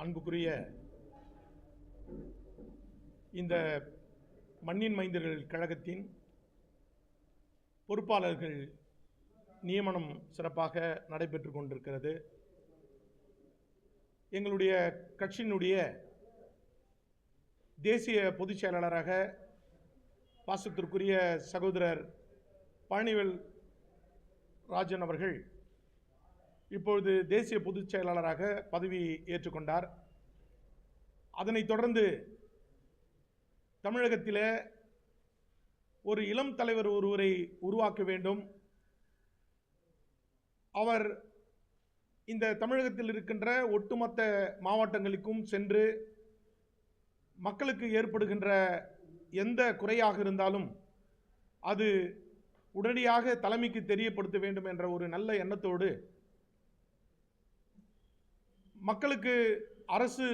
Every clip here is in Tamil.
அன்புக்குரிய இந்த மண்ணின் மைந்தர்கள் கழகத்தின் பொறுப்பாளர்கள் நியமனம் சிறப்பாக நடைபெற்று கொண்டிருக்கிறது. எங்களுடைய கட்சியினுடைய தேசிய பொதுச் செயலாளராக பாசத்திற்குரிய சகோதரர் பழனிவேல் ராஜன் அவர்கள் இப்பொழுது தேசிய பொதுச் செயலாளராக பதவி ஏற்றுக்கொண்டார். அதனைத் தொடர்ந்து தமிழகத்தில் ஒரு இளம் தலைவர் ஒருவரை உருவாக்க வேண்டும். அவர் இந்த தமிழகத்தில் இருக்கின்ற ஒட்டுமொத்த மாவட்டங்களுக்கும் சென்று மக்களுக்கு ஏற்படுகின்ற எந்த குறையாக இருந்தாலும் அது உடனடியாக தலைமைக்கு தெரியப்படுத்த வேண்டும் என்ற ஒரு நல்ல எண்ணத்தோடு மக்களுக்கு அரசு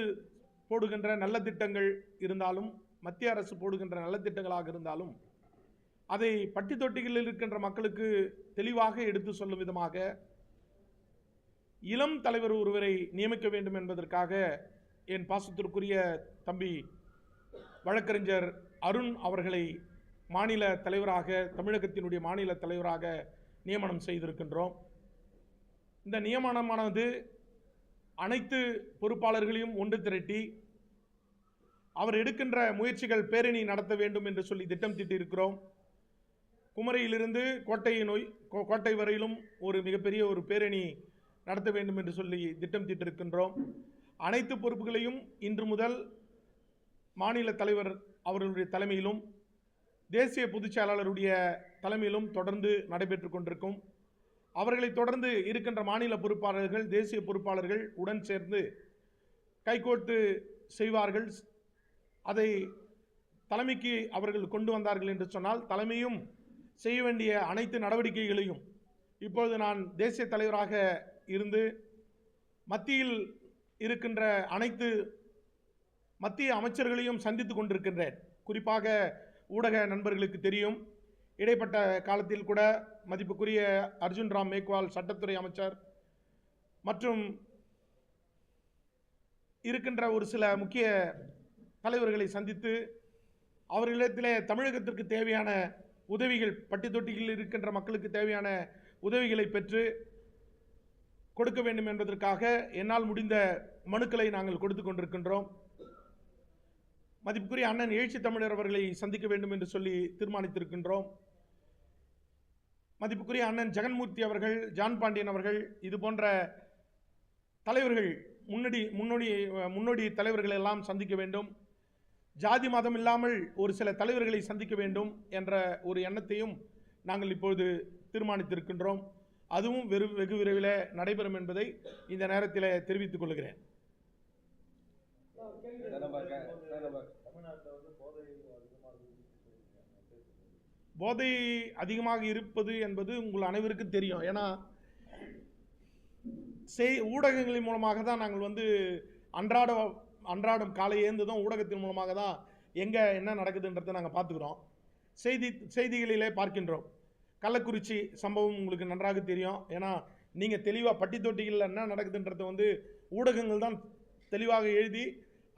போடுகின்ற நல்ல திட்டங்கள் இருந்தாலும், மத்திய அரசு போடுகின்ற நல்ல திட்டங்களாக இருந்தாலும் அதை பட்டி தொட்டிகளில் இருக்கின்ற மக்களுக்கு தெளிவாக எடுத்து சொல்லும் விதமாக இளம் தலைவர் ஒருவரை நியமிக்க வேண்டும் என்பதற்காக என் பாசத்திற்குரிய தம்பி வழக்கறிஞர் அருண் அவர்களை மாநில தலைவராக, தமிழகத்தினுடைய மாநில தலைவராக நியமனம் செய்திருக்கின்றோம். இந்த நியமனமானது அனைத்து பொறுப்பாளர்களையும் ஒன்று திரட்டி அவர் எடுக்கின்ற முயற்சிகள் பேரணி நடத்த வேண்டும் என்று சொல்லி திட்டம் தீட்டியிருக்கிறோம். குமரியிலிருந்து கோட்டை வரையிலும் ஒரு மிகப்பெரிய ஒரு பேரணி நடத்த வேண்டும் என்று சொல்லி திட்டம் தீட்டிருக்கின்றோம். அனைத்து பொறுப்புகளையும் இன்று முதல் மாநில தலைவர் அவர்களுடைய தலைமையிலும் தேசிய பொதுச் செயலாளருடைய தலைமையிலும் தொடர்ந்து நடைபெற்று கொண்டிருக்கும். அவர்களை தொடர்ந்து இருக்கின்ற மாநில பொறுப்பாளர்கள், தேசிய பொறுப்பாளர்கள் உடன் சேர்ந்து கைகோர்த்து செய்வார்கள். அதை தலைமைக்கு அவர்கள் கொண்டு வந்தார்கள் என்று சொன்னால் தலைமையும் செய்ய வேண்டிய அனைத்து நடவடிக்கைகளையும் இப்பொழுது நான் தேசிய தலைவராக இருந்து மத்தியில் இருக்கின்ற அனைத்து மத்திய அமைச்சர்களையும் சந்தித்து கொண்டிருக்கின்றேன். குறிப்பாக ஊடக நண்பர்களுக்கு தெரியும், இடைப்பட்ட காலத்தில் கூட மதிப்புக்குரிய அர்ஜுன் ராம் மேக்வால் சட்டத்துறை அமைச்சர் மற்றும் இருக்கின்ற ஒரு சில முக்கிய தலைவர்களை சந்தித்து அவர்களிடத்திலே தமிழகத்திற்கு தேவையான உதவிகள், பட்டி தொட்டிகளில் இருக்கின்ற மக்களுக்கு தேவையான உதவிகளை பெற்று கொடுக்க வேண்டும் என்பதற்காக என்னால் முடிந்த மனுக்களை நாங்கள் கொடுத்து கொண்டிருக்கின்றோம். மதிப்புக்குரிய அண்ணன் எழுச்சி தமிழர் அவர்களை சந்திக்க வேண்டும் என்று சொல்லி தீர்மானித்திருக்கின்றோம். மதிப்புக்குரிய அண்ணன் ஜெகன்மூர்த்தி அவர்கள், ஜான் பாண்டியன் அவர்கள், இது போன்ற தலைவர்கள் முன்னோடி தலைவர்கள் எல்லாம் சந்திக்க வேண்டும். ஜாதி மதம் இல்லாமல் ஒரு சில தலைவர்களை சந்திக்க வேண்டும் என்ற ஒரு எண்ணத்தையும் நாங்கள் இப்பொழுது தீர்மானித்திருக்கின்றோம். அதுவும் வெகு விரைவில் நடைபெறும் என்பதை இந்த நேரத்தில் தெரிவித்துக் கொள்கிறேன். போதை அதிகமாக இருப்பது என்பது உங்கள் அனைவருக்கும் தெரியும். ஏன்னா ஊடகங்களின் மூலமாக தான் நாங்கள் அன்றாடம் காலை ஏந்துதான் ஊடகத்தின் மூலமாக தான் எங்கே என்ன நடக்குதுன்றதை நாங்கள் பார்த்துக்கிறோம். செய்திகளிலே பார்க்கின்றோம். கள்ளக்குறிச்சி சம்பவம் உங்களுக்கு நன்றாக தெரியும். ஏன்னா நீங்கள் தெளிவாக பட்டி தொட்டிகளில் என்ன நடக்குதுன்றதை ஊடகங்கள் தான் தெளிவாக எழுதி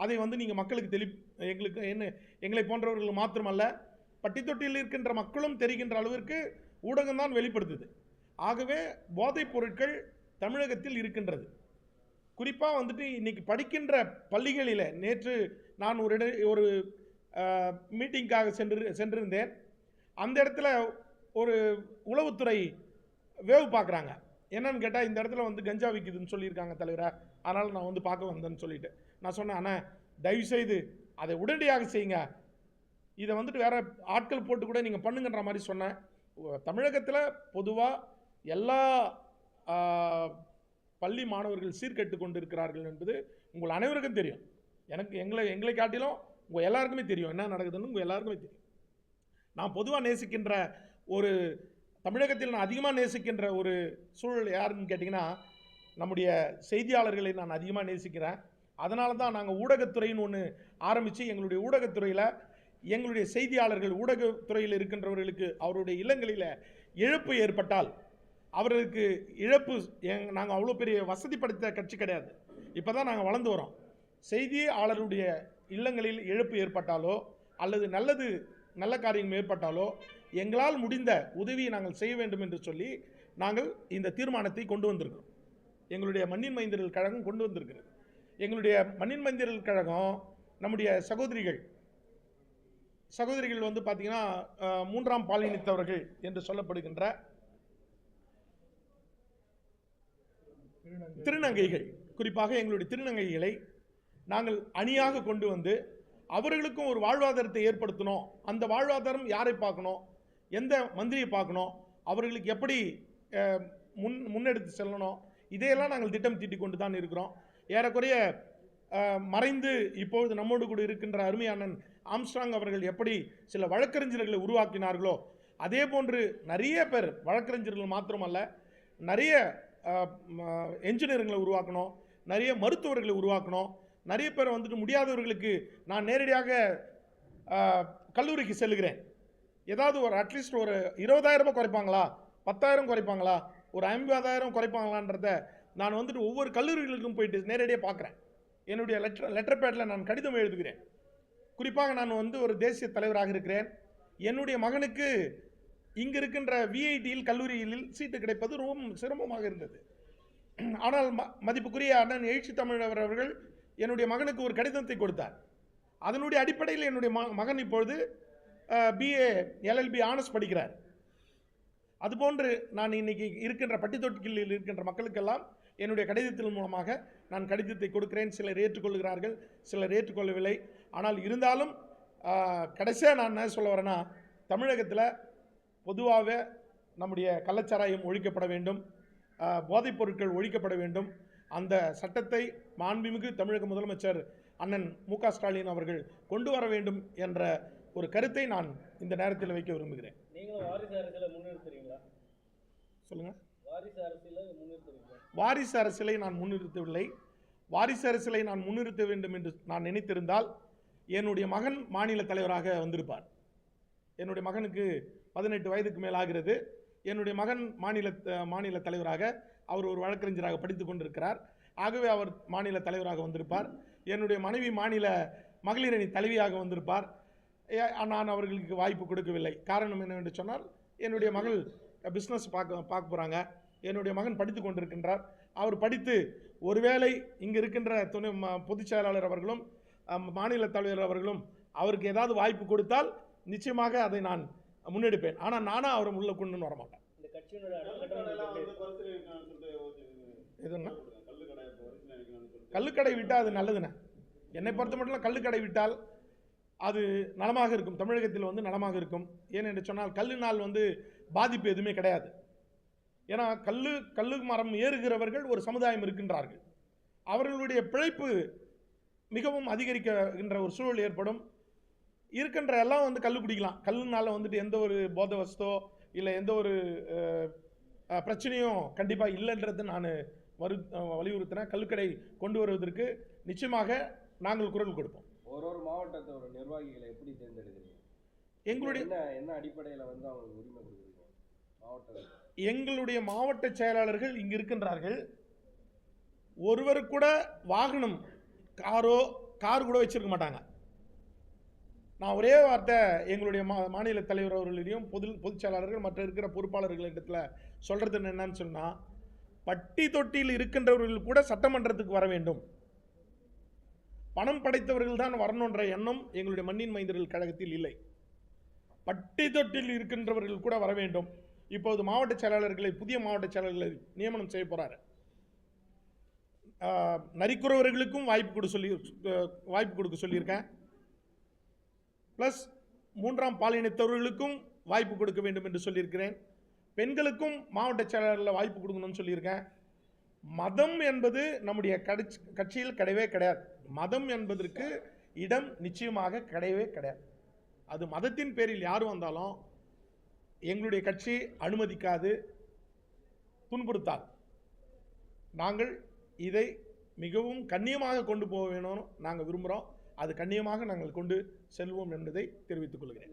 அதை நீங்கள் மக்களுக்கு எங்களை போன்றவர்கள் மாத்திரமல்ல, பட்டி தொட்டியில் இருக்கின்ற மக்களும் தெரிகின்ற அளவிற்கு ஊடகம் தான் வெளிப்படுத்துது. ஆகவே போதைப் பொருட்கள் தமிழகத்தில் இருக்கின்றது. குறிப்பாக இன்னைக்கு படிக்கின்ற பள்ளிகளில் நேற்று நான் ஒரு மீட்டிங்காக சென்றிருந்தேன். அந்த இடத்துல ஒரு உளவுத்துறை வேவு பார்க்குறாங்க. என்னன்னு கேட்டால், இந்த இடத்துல கஞ்சா விற்குதுன்னு சொல்லியிருக்காங்க தலைவரை, அதனால் நான் பார்க்க வந்தேன்னு சொல்லிட்டு நான் சொன்னேன், அண்ணா தயவுசெய்து அதை உடனடியாக செய்யுங்க, இதை வேற ஆட்கள் போட்டு கூட நீங்கள் பண்ணுங்கன்ற மாதிரி சொன்னேன். தமிழகத்தில் பொதுவாக எல்லா பள்ளி மாணவர்கள் சீர்கெட்டு கொண்டு இருக்கிறார்கள் என்பது உங்கள் அனைவருக்கும் தெரியும். எங்களை காட்டிலும் உங்கள் எல்லாருக்குமே தெரியும் என்ன நடக்குதுன்னு. உங்கள் எல்லாருக்குமே தெரியும். நான் பொதுவாக நேசிக்கின்ற ஒரு தமிழகத்தில் நான் அதிகமாக நேசிக்கின்ற ஒரு சூழல் யாருன்னு கேட்டிங்கன்னா, நம்முடைய செய்தியாளர்களை நான் அதிகமாக நேசிக்கிறேன். அதனால தான் நாங்கள் ஊடகத்துறைன்னு ஒன்று ஆரம்பித்து எங்களுடைய ஊடகத்துறையில் எங்களுடைய செய்தியாளர்கள், ஊடகத்துறையில் இருக்கின்றவர்களுக்கு அவருடைய இல்லங்களில் இழப்பு ஏற்பட்டால் அவர்களுக்கு இழப்பு, நாங்கள் அவ்வளோ பெரிய வசதி படைத்த கட்சி கிடையாது. இப்போ தான் நாங்கள் வளர்ந்து வரோம். செய்தியாளருடைய இல்லங்களில் இழப்பு ஏற்பட்டாலோ அல்லது நல்ல காரியம் ஏற்பட்டாலோ எங்களால் முடிந்த உதவியை நாங்கள் செய்ய வேண்டும் என்று சொல்லி நாங்கள் இந்த தீர்மானத்தை கொண்டு வந்திருக்கிறோம். எங்களுடைய மண்ணின் மைந்தர்கள் கழகம் கொண்டு வந்திருக்கிறது. எங்களுடைய மண்ணின் மைந்தர்கள் கழகம் நம்முடைய சகோதரிகள் வந்து பார்த்தீங்கன்னா 3ஆம் பாலினத்தவர்கள் என்று சொல்லப்படுகின்ற திருநங்கைகள், குறிப்பாக எங்களுடைய திருநங்கைகளை நாங்கள் அணியாக கொண்டு வந்து அவர்களுக்கும் ஒரு வாழ்வாதாரத்தை ஏற்படுத்தணும். அந்த வாழ்வாதாரம் யாரை பார்க்கணும், எந்த மந்திரியை பார்க்கணும், அவர்களுக்கு எப்படி முன்னெடுத்து செல்லணும், இதையெல்லாம் நாங்கள் திட்டம் தீட்டி கொண்டு தான் இருக்கிறோம். ஏறக்குறைய மறைந்து இப்பொழுது நம்மோடு கூட இருக்கின்ற அருமையானன் ஆம்ஸ்ட்ராங் அவர்கள் எப்படி சில வழக்கறிஞர்களை உருவாக்கினார்களோ அதே போன்று நிறைய பேர் வழக்கறிஞர்கள் மாத்திரமல்ல, நிறைய என்ஜினியர்களை உருவாக்கணும், நிறைய மருத்துவர்களை உருவாக்கணும். நிறைய பேர் வந்துட்டு முடியாதவர்களுக்கு நான் நேரடியாக கல்லூரிக்கு செல்லுகிறேன். ஏதாவது ஒரு அட்லீஸ்ட் ஒரு 20,000 குறைப்பாங்களா, 10,000 குறைப்பாங்களா, ஒரு 50,000 குறைப்பாங்களான்றத நான் வந்துட்டு ஒவ்வொரு கல்லூரிகளுக்கும் போயிட்டு நேரடியாக பார்க்குறேன். என்னுடைய லெட்டர் பேடில் நான் கடிதம் எழுதுகிறேன். குறிப்பாக நான் வந்து ஒரு தேசிய தலைவராக இருக்கிறேன். என்னுடைய மகனுக்கு இங்கு இருக்கின்ற விஐடியில் கல்லூரியில் சீட்டு கிடைப்பது ரொம்ப சிரமமாக இருந்தது. ஆனால் மதிப்புக்குரிய அண்ணன் எழுச்சி தமிழர் அவர்கள் என்னுடைய மகனுக்கு ஒரு கடிதத்தை கொடுத்தார். அதனுடைய அடிப்படையில் என்னுடைய மகன் இப்பொழுது பிஏ எல்எல்பி ஆனர்ஸ் படிக்கிறார். அதுபோன்று நான் இன்னைக்கு இருக்கின்ற பட்டித்தொட்டியில் இருக்கின்ற மக்களுக்கெல்லாம் என்னுடைய கடிதத்தின் மூலமாக நான் கடிதத்தை கொடுக்கிறேன். சிலர் ஏற்றுக்கொள்கிறார்கள், சிலர் ஏற்றுக்கொள்ளவில்லை. ஆனால் இருந்தாலும் கடைசியாக நான் என்ன சொல்ல வரேன்னா, தமிழகத்தில் பொதுவாக நம்முடைய கள்ளச்சாராயம் ஒழிக்கப்பட வேண்டும், போதைப் பொருட்கள் ஒழிக்கப்பட வேண்டும். அந்த சட்டத்தை மாண்புமிகு தமிழக முதலமைச்சர் அண்ணன் மு.க. ஸ்டாலின் அவர்கள் கொண்டு வர வேண்டும் என்ற ஒரு கருத்தை நான் இந்த நேரத்தில் வைக்க விரும்புகிறேன். சொல்லுங்க. வாரிசு அரசியலை நான் முன்னிறுத்தவில்லை. வாரிசு அரசியலை நான் முன்னிறுத்த வேண்டும் என்று நான் நினைத்திருந்தால் என்னுடைய மகன் மாநில தலைவராக வந்திருப்பார். என்னுடைய மகனுக்கு 18 வயதுக்கு மேல் ஆகிறது. என்னுடைய மகன் மாநில தலைவராக, அவர் ஒரு வழக்கறிஞராக படித்து கொண்டிருக்கிறார். ஆகவே அவர் மாநில தலைவராக வந்திருப்பார். என்னுடைய மனைவி மாநில மகளிர் அணி தலைவியாக வந்திருப்பார். நான் அவர்களுக்கு வாய்ப்பு கொடுக்கவில்லை. காரணம் என்னவென்று சொன்னால், என்னுடைய மகள் பிஸ்னஸ் பார்க்க போகிறாங்க. என்னுடைய மகன் படித்து கொண்டிருக்கின்றார். அவர் படித்து ஒருவேளை இங்கே இருக்கின்ற துணை பொதுச் செயலாளர் அவர்களும் மாநில தலைவர் அவர்களும் அவருக்கு ஏதாவது வாய்ப்பு கொடுத்தால் நிச்சயமாக அதை நான் முன்னெடுப்பேன். ஆனால் நானும் அவரை உள்ள கொண்டு வரமாட்டேன். எதுன்னா கள்ளுக்கடை விட்டால் அது நல்லதுண்ணே. என்னை பொறுத்த மட்டும் கள்ளுக்கடை விட்டால் அது நலமாக இருக்கும். தமிழகத்தில் வந்து நலமாக இருக்கும். ஏனென்று சொன்னால் கல்லுனால் வந்து பாதிப்பு எதுவுமே கிடையாது. ஏன்னா கல்லு மரம் ஏறுகிறவர்கள் ஒரு சமுதாயம் இருக்கின்றார்கள். அவர்களுடைய பிழைப்பு மிகவும் அதிகரிக்கின்ற ஒரு சூழல் ஏற்படும். இருக்கின்ற எல்லாம் வந்து கல் குடிக்கலாம். கல்லுனால வந்துட்டு எந்த ஒரு போத வஸ்தோ இல்லை எந்த ஒரு பிரச்சனையும் கண்டிப்பாக இல்லைன்றது நான் வலியுறுத்தினேன். கல்லுக்கடை கொண்டு வருவதற்கு நிச்சயமாக நாங்கள் குரல் கொடுப்போம். ஒரு மாவட்டத்தோட நிர்வாகிகளை எப்படி தேர்ந்தெடுக்கிறீங்க? எங்களுடைய என்ன அடிப்படையில் வந்து அவங்களுக்கு உரிமை கொடுக்குறீங்க? எங்களுடைய மாவட்ட செயலாளர்கள் இங்கு இருக்கின்றார்கள். ஒருவர் கூட வாகனம் கார் கூட வச்சிருக்க மாட்டாங்க. நான் ஒரே வார்த்தை எங்களுடைய மாநில தலைவர் அவர்களையும் பொதுச் செயலாளர்கள் மற்ற இருக்கிற பொறுப்பாளர்களிடத்தில் சொல்கிறது என்னன்னு சொன்னால், பட்டி தொட்டியில் இருக்கின்றவர்கள் கூட சட்டமன்றத்துக்கு வர வேண்டும். பணம் படைத்தவர்கள் தான் வரணுன்ற எண்ணம் எங்களுடைய மண்ணின் மைந்தர்கள் கழகத்தில் இல்லை. பட்டி தொட்டியில் இருக்கின்றவர்கள் கூட வர வேண்டும். இப்போது மாவட்ட செயலாளர்களை, புதிய மாவட்ட செயலாளர்களை நியமனம் செய்ய போறாரு. நரிக்குறவர்களுக்கும் வாய்ப்பு கொடுக்க சொல்லியிருக்கேன். ப்ளஸ் 3ஆம் பாலினத்தவர்களுக்கும் வாய்ப்பு கொடுக்க வேண்டும் என்று சொல்லியிருக்கிறேன். பெண்களுக்கும் மாவட்ட செயலாளர்களில் வாய்ப்பு கொடுக்கணும்னு சொல்லியிருக்கேன். மதம் என்பது நம்முடைய கட்சியில் கிடையவே கிடையாது. மதம் என்பதற்கு இடம் நிச்சயமாக கிடையவே கிடையாது. அது மதத்தின் பேரில் யார் வந்தாலும் எங்களுடைய கட்சி அனுமதிக்காது, துன்புறுத்தால். நாங்கள் இதை மிகவும் கண்ணியமாக கொண்டு போக வேணும்னு நாங்கள் விரும்புகிறோம். அது கண்ணியமாக நாங்கள் கொண்டு செல்வோம் என்பதை தெரிவித்துக் கொள்கிறேன்.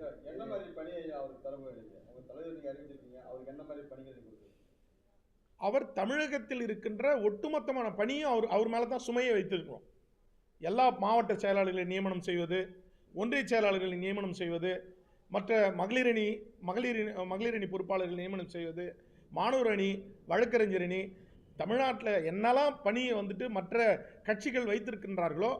அவர் தமிழகத்தில் இருக்கின்ற ஒட்டுமொத்தமான பணியும் அவர் மேலே தான் சுமையை வைத்திருக்கிறோம். எல்லா மாவட்ட செயலாளர்களை நியமனம் செய்வது, ஒன்றிய செயலாளர்களை நியமனம் செய்வது, மற்ற மகளிரணி பொறுப்பாளர்கள் நியமனம் செய்வது, மாணவர் அணி, வழக்கறிஞர் அணி, தமிழ்நாட்டில் என்னெல்லாம் பணியை வந்துட்டு மற்ற கட்சிகள் வைத்திருக்கின்றார்களோ,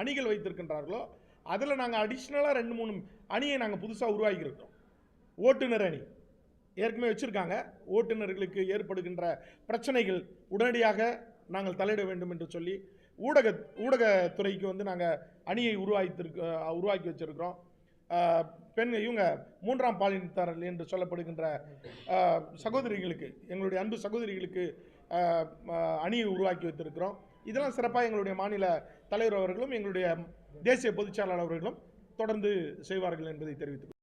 அணிகள் வைத்திருக்கின்றார்களோ, அதில் நாங்கள் அடிஷ்னலாக 2-3 அணியை நாங்கள் புதுசாக உருவாக்கியிருக்கிறோம். ஓட்டுநர் அணி ஏற்கனவே வச்சுருக்காங்க. ஓட்டுநர்களுக்கு ஏற்படுகின்ற பிரச்சனைகள் உடனடியாக நாங்கள் தலையிட வேண்டும் என்று சொல்லி ஊடகத்துறைக்கு வந்து நாங்கள் அணியை உருவாக்கி வச்சுருக்கிறோம். இவங்க 3ஆம் பாலினத்தார்கள் என்று சொல்லப்படுகின்ற சகோதரிகளுக்கு, எங்களுடைய அன்பு சகோதரிகளுக்கு அணியை உருவாக்கி வைத்திருக்கிறோம். இதெல்லாம் சிறப்பாக எங்களுடைய மாநில தலைவர் அவர்களும் எங்களுடைய தேசிய பொதுச் செயலாளர் அவர்களும் தொடர்ந்து செய்வார்கள் என்பதை தெரிவித்துக்